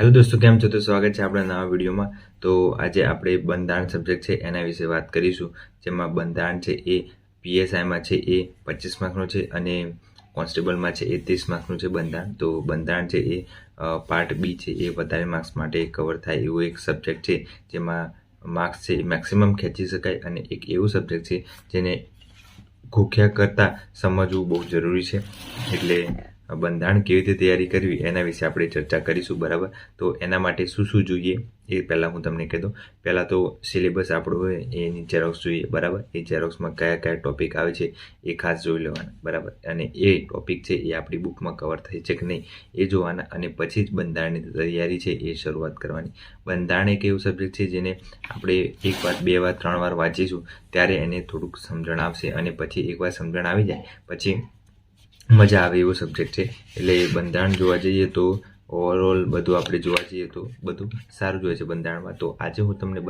Hello દોસ્તો, કેમ છો? તો સ્વાગત છે આપણા નવા વિડીયોમાં। તો આજે આપણે બંધારણ સબ્જેક્ટ છે એના વિશે વાત કરીશું, જેમાં બંધારણ છે એ પીએસઆઈમાં છે એ 25 માર્કનું છે અને કોન્સ્ટેબલમાં છે એ 30 માર્કનું છે બંધારણ। તો બંધારણ છે એ પાર્ટ બી છે એ વધારે માર્ક્સ માટે કવર થાય એવું એક સબ્જેક્ટ છે, જેમાં માર્ક્સ છે મેક્સિમમ ખેંચી શકાય અને એક એવું સબ્જેક્ટ છે જેને ગોખ્યા કરતાં સમજવું બહુ જરૂરી છે। એટલે બંધારણ કેવી રીતે તૈયારી કરવી એના વિશે આપણે ચર્ચા કરીશું, બરાબર। તો એના માટે શું શું જોઈએ એ પહેલાં હું તમને કહી દઉં। પહેલાં તો સિલેબસ આપણો હોય એની ઝેરોક્સ જોઈએ, બરાબર। એ ઝેરોક્સમાં કયા કયા ટોપિક આવે છે એ ખાસ જોઈ લેવાના, બરાબર। અને એ ટોપિક છે એ આપણી બુકમાં કવર થઈ છે કે નહીં એ જોવાના, અને પછી જ બંધારણની તૈયારી છે એ શરૂઆત કરવાની। બંધારણ એક એવું સબ્જેક્ટ છે જેને આપણે એક વાર, બે વાર, 3 વાર વાંચીશું ત્યારે એને થોડુંક સમજણ આવશે, અને પછી એકવાર સમજણ આવી જાય પછી મજા આવે એવો સબ્જેક્ટ છે। એટલે બંધારણ જોવા જઈએ તો ઓવરઓલ બધું આપણે જોવા જઈએ તો બધું સારું જ હોય છે બંધારણમાં। તો આજે હું તમને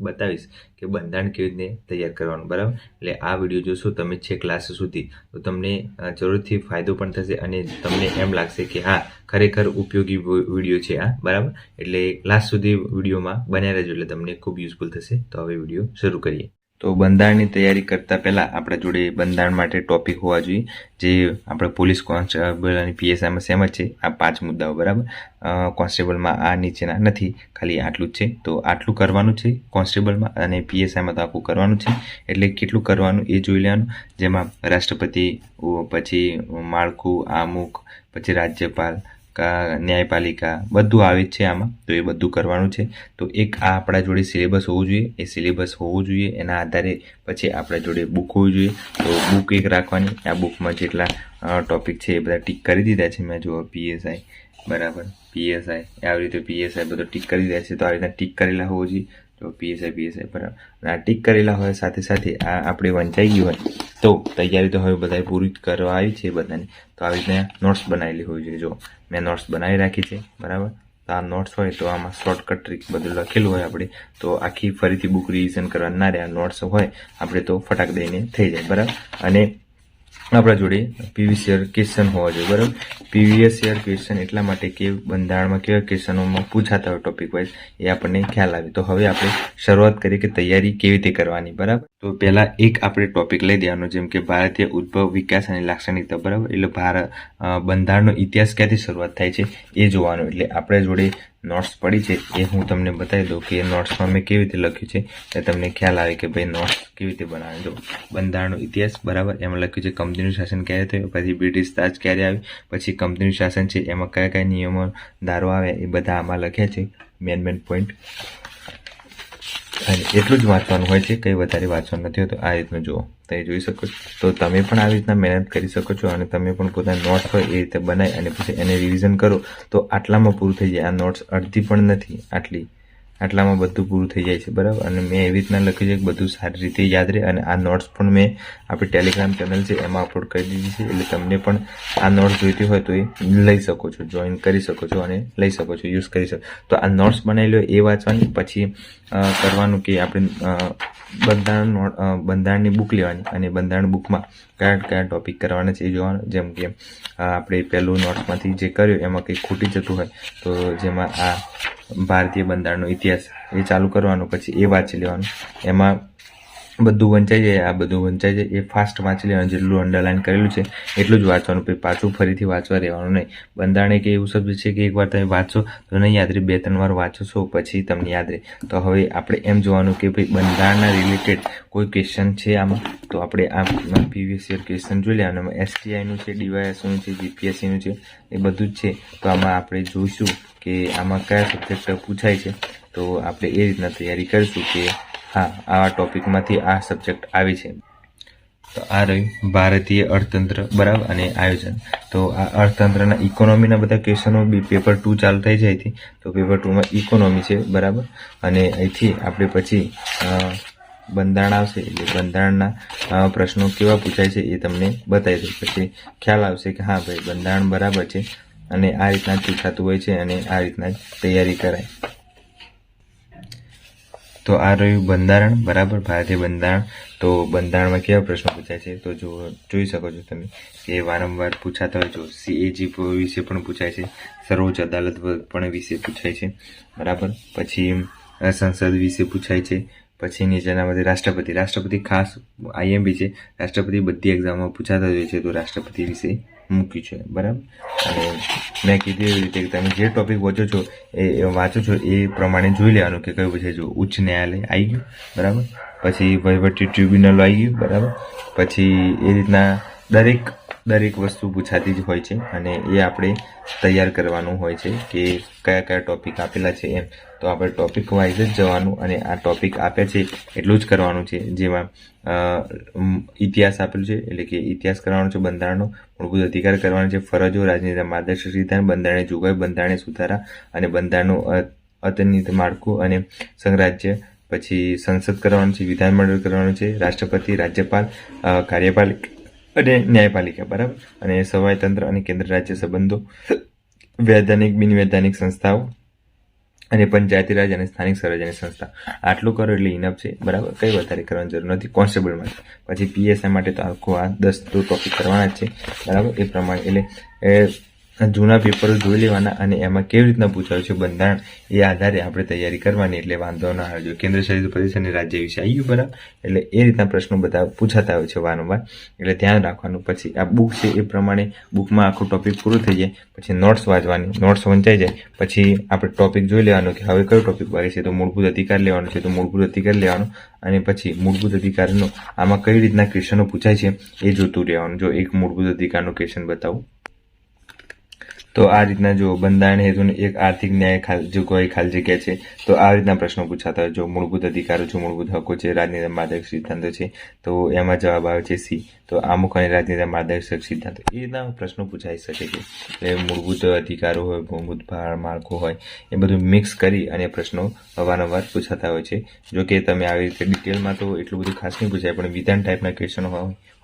બતાવીશ કે બંધારણ કેવી રીતે તૈયાર કરવાનું, બરાબર। એટલે આ વિડીયો જોશો તમે છેક ક્લાસ સુધી તો તમને જરૂરથી ફાયદો પણ થશે, અને તમને એમ લાગશે કે હા, ખરેખર ઉપયોગી વિડીયો છે આ, બરાબર। એટલે ક્લાસ સુધી વિડીયોમાં બન્યા રહેજો, એટલે તમને ખૂબ યુઝફુલ થશે। તો હવે વિડીયો શરૂ કરીએ। તો બંધારણની તૈયારી કરતાં પહેલાં આપણા જોડે બંધારણ માટે ટોપિક હોવા જોઈએ, જે આપણે પોલીસ કોન્સ્ટેબલ અને પીએસઆઈમાં સેમ જ છે આ 5 મુદ્દાઓ, બરાબર। કોન્સ્ટેબલમાં આ નીચેના નથી, ખાલી આટલું જ છે। તો આટલું કરવાનું છે કોન્સ્ટેબલમાં, અને પીએસઆઈમાં તો આખું કરવાનું છે। એટલે કેટલું કરવાનું એ જોઈ લેવાનું, જેમાં રાષ્ટ્રપતિ, પછી માળખું, આમુખ, પછી રાજ્યપાલ, ન્યાયપાલિકા બધું આવે જ છે આમાં। તો એ બધું કરવાનું છે। તો એક આ આપણા જોડે સિલેબસ હોવું જોઈએ, એ સિલેબસ હોવું જોઈએ, એના આધારે પછી આપણા જોડે બુક હોવી જોઈએ। તો બુક એક રાખવાની, આ બુકમાં જેટલા ટોપિક છે એ બધા ટીક કરી દીધા છે મેં, જુઓ પીએસઆઈ, બરાબર, પીએસઆઈ આવી રીતે પીએસઆઈ બધું ટીક કરી દીધા છે। તો આ રીતના ટીક કરેલા હોવું જોઈએ, તો પીએસઆઈ બરાબર, આ ટીક કરેલા હોય સાથે સાથે આ આપણે વંચાઈ ગયું હોય તો તૈયારી તો હવે બધાએ પૂરી કરવા આવી છે બધાને। તો આવી રીતના નોટ્સ બનાવેલી હોવી જોઈએ, જો મેં નોટ્સ બનાવી રાખી છે, બરાબર। તો આ નોટ્સ હોય તો આમાં શોર્ટકટ ટ્રીક બધું લખેલું હોય, આપણે તો આખી ફરીથી બુક રિવિઝન કરવા ના રહે, આ નોટ્સ હોય આપણે તો ફટાક દઈને થઈ જાય, બરાબર। અને આપણા જોડે પ્રીવિયસ યર ક્વેશ્ચન હોવા જોઈએ, બરાબર। પ્રીવિયસ યર ક્વેશ્ચન એટલા માટે કે બંધારણમાં કેવા ક્વેશ્ચનોમાં પૂછાતા હોય ટોપિક વાઇઝ એ આપણને ખ્યાલ આવે। તો હવે આપણે શરૂઆત કરીએ કે તૈયારી કેવી રીતે કરવાની, બરાબર। તો પહેલાં એક આપણે ટોપિક લઈ દેવાનો, જેમ કે ભારતીય ઉદ્ભવ, વિકાસ અને લાક્ષણિકતા, બરાબર। એટલે બંધારણનો ઇતિહાસ ક્યાંથી શરૂઆત થાય છે એ જોવાનું। એટલે આપણે જોડે નોટ્સ પડી છે એ હું તમને બતાવી દઉં કે નોટ્સમાં મેં કેવી રીતે લખ્યું છે, એટલે તમને ખ્યાલ આવે કે ભાઈ નોટ્સ કેવી રીતે બનાવે। જો બંધારણનો ઇતિહાસ, બરાબર, એમાં લખ્યું છે કંપનીનું શાસન ક્યારે થયું, પછી બ્રિટિશ રાજ ક્યારે આવ્યું, પછી કંપનીનું શાસન છે એમાં કયા કયા નિયમો ધારો આવે એ બધા આમાં લખ્યા છે, મેન પોઈન્ટ। અને એટલું જ વાંચવાનું હોય છે, કંઈ વધારે વાંચવાનું નથી હોતું। આ રીતનું જુઓ, તમે જોઈ શકો છો। તો તમે પણ આવી રીતના મહેનત કરી શકો છો, અને તમે પણ પોતાના નોટ્સ હોય એ રીતે બનાવી અને પછી એને રિવિઝન કરો તો આટલામાં પૂરું થઈ જાય। આ નોટ્સ અડધી પણ નથી, આટલામાં બધું પૂરું થઈ જાય છે, બરાબર। અને મેં એવી રીતના લખ્યું છે કે બધું સારી રીતે યાદ રહે। અને આ નોટ્સ પણ મેં આપણી ટેલિગ્રામ ચેનલ છે એમાં અપલોડ કરી દીધી છે, એટલે તમને પણ આ નોટ્સ જોઈતી હોય તો એ લઈ શકો છો, જોઈન કરી શકો છો અને લઈ શકો છો, યુઝ કરી શકો। તો આ નોટ્સ બનાવી લો એ વાંચવાની, પછી કરવાનું કે આપણે બંધારણની બુક લેવાની, અને બંધારણ બુકમાં કયા કયા ટોપિક કરવાના છે એ જોવાનું। જેમ કે આપણે પહેલું નોટ્સમાંથી જે કર્યું એમાં કંઈ ખૂટી જતું હોય તો જેમાં આ ભારતીય બંધારણનો ઇતિહાસ એ ચાલુ કરવાનું, પછી એ વાંચી લેવાનું। એમાં બધું વંચાઈ જાય, આ બધું વંચાઈ જાય એ ફાસ્ટ વાંચી લેવાનું, જેટલું અંડરલાઈન કરેલું છે એટલું જ વાંચવાનું, પછી પાછું ફરીથી વાંચવા રહેવાનું નહીં। બંધારણ એક એવું સબ્જેક્ટ છે કે એકવાર તમે વાંચો તો નહીં યાદ રહે, 2-3 વાર વાંચો છો પછી તમને યાદ રહે। તો હવે આપણે એમ જોવાનું કે ભાઈ બંધારણના રિલેટેડ કોઈ ક્વેશ્ચન છે આમાં, તો આપણે આ પ્રીવિયસ યર ક્વેશ્ચન જોઈ લેવાનું। એસટીઆઈનું છે, ડીવાયએસનું છે, જીપીએસસીનું છે, એ બધું જ છે। તો આમાં આપણે જોઈશું કે આમાં કયા સબ્જેક્ટ પૂછાય છે, તો આપણે એ રીતના તૈયારી કરીશું કે હા, આવા ટોપિકમાંથી આ સબ્જેક્ટ આવે છે। તો આ રહ્યું ભારતીય અર્થતંત્ર, બરાબર, અને આયોજન। તો આ અર્થતંત્રના ઇકોનોમીના બધા ક્વેશ્ચનો પેપર 2 ચાલુ થઈ જાય છે, તો પેપર 2માં ઇકોનોમી છે, બરાબર। અને અહીંથી આપણે પછી બંધારણ આવશે, એટલે બંધારણના પ્રશ્નો કેવા પૂછાય છે એ તમને બતાવી દઉં, પછી ખ્યાલ આવશે કે હા ભાઈ બંધારણ બરાબર છે, અને આ રીતના જ પૂછાતું હોય છે, અને આ રીતના જ તૈયારી કરાય। તો આ રહ્યું બંધારણ, બરાબર, ભારતીય બંધારણ. તો બંધારણમાં કેવા પ્રશ્નો પૂછાય છે તો જોઈ શકો છો તમે કે વારંવાર પૂછાતા હોય. જો CAG વિશે પણ પૂછાય છે, સર્વોચ્ચ અદાલત પણ વિશે પૂછાય છે, બરાબર. પછી સંસદ વિશે પૂછાય છે. પછી નીચેનામાંથી રાષ્ટ્રપતિ ખાસ IMP છે. રાષ્ટ્રપતિ બધી એક્ઝામમાં પૂછાતા હોય છે, તો રાષ્ટ્રપતિ વિશે મૂક્યું છે, બરાબર. અને મેં કીધું એવી રીતે તમે જે ટોપિક વાંચો છો એ પ્રમાણે જોઈ લેવાનું કે કયું પૂછે. જો ઉચ્ચ ન્યાયાલય આવી ગયું, બરાબર. પછી વહીવટી ટ્રિબ્યુનલ આવી ગયું, બરાબર. પછી એ રીતના દરેક વસ્તુ પૂછાતી જ હોય છે અને એ આપણે તૈયાર કરવાનું હોય છે કે કયા ટોપિક આપેલા છે એમ. તો આપણે ટોપિક વાઇઝ જ જવાનું અને આ ટોપિક આપ્યા છે એટલું જ કરવાનું છે. જેમાં ઇતિહાસ આપેલું છે એટલે કે ઇતિહાસ કરવાનો છે બંધારણનો, મૂળભૂત અધિકાર કરવાનો છે, ફરજો, રાજનીતિના માર્ગદર્શક સિદ્ધાંત, બંધારણીય જોગવાઈ, બંધારણીય સુધારા અને બંધારણનું અતર્નિત માળખું અને સંઘરાજ્ય. પછી સંસદ કરવાનું છે, વિધાનમંડળ કરવાનું છે, રાષ્ટ્રપતિ, રાજ્યપાલ, કાર્યપાલિકા અને ન્યાયપાલિકા, બરાબર. અને સવાઈ તંત્ર અને કેન્દ્ર રાજ્ય સંબંધો, વૈધાનિક બિનવૈધાનિક સંસ્થાઓ અને પંચાયતી રાજ અને સ્થાનિક સ્વરાજ્યની સંસ્થા. આટલું કરો એટલે ઇનફ છે, બરાબર. કંઈ વધારે કરવાની જરૂર નથી કોન્સ્ટેબલ માટે. પછી PSI માટે તો આખું આ 10 ટોપિક કરવાના જ છે, બરાબર. એ પ્રમાણે એટલે જૂના પેપરો જોઈ લેવાના અને એમાં કેવી રીતના પૂછાયું છે બંધારણ એ આધારે આપણે તૈયારી કરવાની, એટલે વાંધો ના આવે. કેન્દ્ર શાસિત પ્રદેશ અને રાજ્ય વિશે આવી ગયું, બરાબર. એટલે એ રીતના પ્રશ્નો બધા પૂછાતા હોય છે વારંવાર, એટલે ધ્યાન રાખવાનું. પછી આ બુક છે એ પ્રમાણે બુકમાં આખું ટોપિક પૂરું થઈ જાય પછી નોટ્સ વાંચવાની, નોટ્સ વંચાઈ જાય પછી આપણે ટોપિક જોઈ લેવાનું કે હવે કયો ટોપિક વાગે છે. તો મૂળભૂત અધિકાર લેવાનો છે, તો મૂળભૂત અધિકાર લેવાનો. અને પછી મૂળભૂત અધિકારનો આમાં કઈ રીતના ક્વેશ્ચનો પૂછાય છે એ જોતું રહેવાનું. જો એક મૂળભૂત અધિકારનો ક્વેશ્ચન બતાવું તો આ રીતના જો બંધારણ હેતુની એક આર્થિક ન્યાય જોગવાઈ ખાલી જગ્યા છે, તો આ રીતના પ્રશ્નો પૂછાતા હોય. જો મૂળભૂત અધિકારો છે, મૂળભૂત હકો છે, રાજનીતિના માર્ગદર્શક સિદ્ધાંતો છે, તો એમાં જવાબ આવે છે C. તો આમુખ અને રાજનીતિના માર્ગદર્શક સિદ્ધાંતો એ રીતના પ્રશ્નો પૂછાઈ શકે છે. એટલે મૂળભૂત અધિકારો હોય, મૂળભૂત માળખું હોય, એ બધું મિક્સ કરી અને પ્રશ્નો વારંવાર પૂછાતા હોય છે. જો કે તમે આવી રીતે ડિટેલમાં તો એટલું બધું ખાસ નહીં પૂછાય, પણ વિધાન ટાઈપના ક્વેશ્ચનો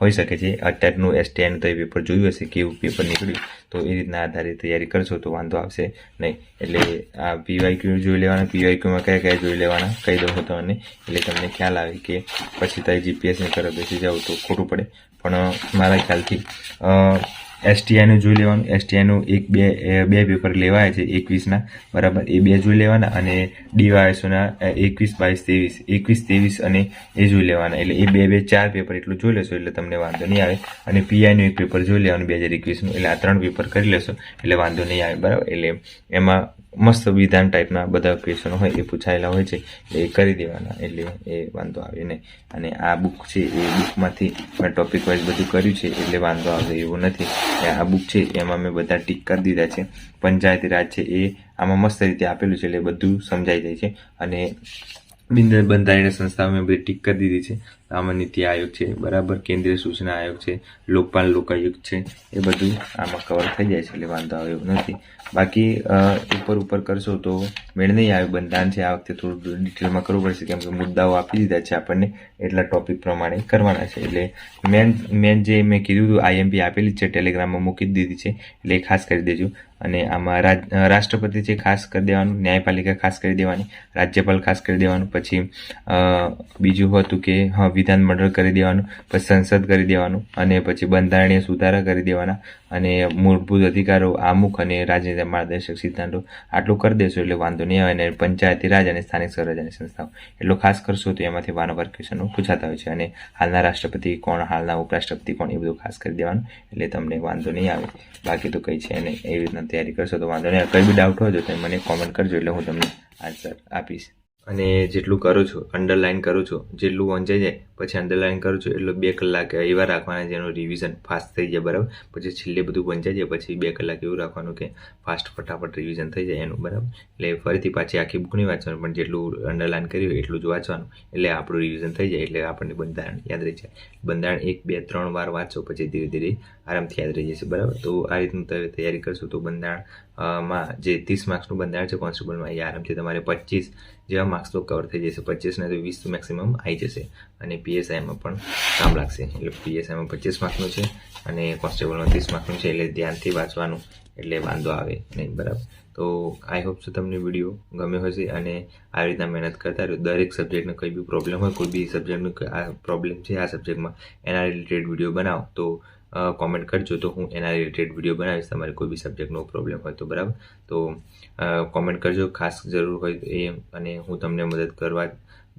હોઈ શકે છે. અત્યારનું STIનું તો એ પેપર જોયું હશે કેવું પેપર નીકળ્યું, તો એ રીતના આધારે તૈયારી કરશો તો વાંધો આવશે નહીં. એટલે આ PYQ જોઈ લેવાના, PYQમાં કયા જોઈ લેવાના કહી દઉં તમને, એટલે તમને ખ્યાલ આવે કે પછી તારી GPSની તરફ બેસી જાવ તો ખોટું પડે. પણ મારા ખ્યાલથી STIનું જોઈ લેવાનું. STIનું બે પેપર લેવાય છે 21ના, બરાબર. એ 2 જોઈ લેવાના અને DYSOના 21, 22, 23 અને એ જોઈ લેવાના. એટલે એ 4 પેપર એટલું જોઈ લેશો એટલે તમને વાંધો નહીં આવે. અને PIનું એક પેપર જોઈ લેવાનું 2021નું. એટલે આ 3 પેપર કરી લેશો એટલે વાંધો નહીં આવે, બરાબર. એટલે એમાં મસ્ત વિધાન ટાઈપના બધા ક્વેશ્ચનો હોય એ પૂછાયેલા હોય છે, એટલે એ કરી દેવાના, એટલે એ વાંધો આવે નહીં. અને આ બુક છે એ બુકમાંથી મેં ટોપિક વાઇઝ બધું કર્યું છે એટલે વાંધો આવે એવું નથી. આ બુક છે એમાં મેં બધા ટીક કરી દીધા છે. પંચાયતી રાજ છે એ આમાં મસ્ત રીતે આપેલું છે એટલે બધું સમજાઈ જાય છે. અને બંધારણીય સંસ્થાઓ મેં બધી ટીક કરી દીધી છે. આમાં નીતિ આયોગ છે, બરાબર, કેન્દ્રીય સૂચના આયોગ છે, લોકપાલ લોકાયુક્ત છે, એ બધું આમાં કવર થઈ જાય છે એટલે વાંધો આવે એવું નથી. બાકી ઉપર કરશો તો મેળ નહીં આવે. બંધારણ છે આ વખતે થોડું ડિટેલમાં કરવું પડશે કેમ કે મુદ્દાઓ આપી દીધા છે આપણને, એટલા ટોપિક પ્રમાણે કરવાના છે. એટલે મેન જે મેં કીધું હતું IMP આપેલી છે, ટેલિગ્રામમાં મૂકી દીધી છે, એટલે એ ખાસ કરી દેજો. અને આમાં રાષ્ટ્રપતિ છે ખાસ કરી દેવાનું, ન્યાયપાલિકા ખાસ કરી દેવાની, રાજ્યપાલ ખાસ કરી દેવાનું. પછી બીજું હતું કે વિધાનમંડળ કરી દેવાનું, પછી સંસદ કરી દેવાનું, અને પછી બંધારણીય સુધારા કરી દેવાના, અને મૂળભૂત અધિકારો, આમુખ અને રાજનીતિના માર્ગદર્શક સિદ્ધાંતો આટલું કરી દેશો એટલે વાંધો નહીં આવે. અને પંચાયતી રાજ અને સ્થાનિક સ્વરાજ્યની સંસ્થાઓ એટલું ખાસ કરશો તો એમાંથી વારંવાર ક્વેશ્ચનો પૂછાતા હોય છે. અને હાલના રાષ્ટ્રપતિ કોણ, હાલના ઉપરાષ્ટ્રપતિ કોણ, એ બધું ખાસ કરી દેવાનું એટલે તમને વાંધો નહીં આવે. બાકી તો કંઈ છે નહીં. એવી રીતના તૈયારી કરશો તો વાંધો નહીં. કંઈ બી ડાઉટ હોય તો તમે મને કોમેન્ટ કરજો એટલે હું તમને આન્સર આપીશ. અને જેટલું કરો છો અંડરલાઇન કરું છું, જેટલું વંચાઈ જાય પછી અંડરલાઇન કરું છું એટલે 2 કલાક એવા રાખવાના જેનું રિવિઝન ફાસ્ટ થઈ જાય, બરાબર. પછી છેલ્લે બધું વંચાઈ જાય પછી 2 કલાક એવું રાખવાનું કે ફાસ્ટ ફટાફટ રિવિઝન થઈ જાય એનું, બરાબર. એટલે ફરીથી પાછી આખી બુક નહીં વાંચવાનું, પણ જેટલું અંડરલાઇન કર્યું એટલું જ વાંચવાનું એટલે આપણું રિવિઝન થઈ જાય, એટલે આપણને બંધારણ યાદ રહી જાય. બંધારણ 1, 2, 3 વાર વાંચો પછી ધીરે ધીરે આરામથી યાદ રહી જશે, બરાબર. તો આ રીતનું તૈયારી કરશો તો બંધારણમાં જે 30 માર્ક્સનું બંધારણ છે કોન્સ્ટેબલમાં, એ આરામથી તમારે 25 જેવા માર્ક્સ તો કવર થઈ જશે. 25 ને તો 20 તો મેક્સિમમ આવી જશે, અને પીએસઆઈમાં પણ કામ લાગશે. એટલે પીએસઆઈમાં 25 માર્કનું છે અને કોન્સ્ટેબલમાં 30 માર્કનું છે, એટલે ધ્યાનથી વાંચવાનું, એટલે વાંધો આવે નહીં. બરાબર. તો આઈ હોપ સો તમને વિડીયો ગમ્યો હશે અને આ રીતના મહેનત કરતા રહ્યો. દરેક સબ્જેક્ટનો કંઈ બી પ્રોબ્લેમ હોય, કોઈ બી સબ્જેક્ટનું આ પ્રોબ્લેમ છે આ સબ્જેક્ટમાં, એના રિલેટેડ વિડીયો બનાવો તો કોમેન્ટ કરજો, તો હું એના રિલેટેડ વિડીયો બનાવીશ. તમારે કોઈ બી સબ્જેક્ટનો પ્રોબ્લેમ હોય તો. બરાબર. તો કોમેન્ટ કરજો ખાસ જરૂર હોય એ, અને હું તમને મદદ કરવા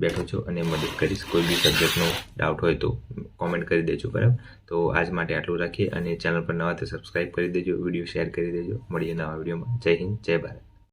બેઠો છું અને મદદ કરીશ. કોઈ બી સબ્જેક્ટનો ડાઉટ હોય તો કોમેન્ટ કરી દેજો. બરાબર. તો આજ માટે આટલું રાખીએ, અને ચેનલ પર નવા તો સબસ્ક્રાઈબ કરી દેજો, વિડીયો શેર કરી દેજો. મળીએ નવા વિડીયોમાં. જય હિન્દ, જય ભારત.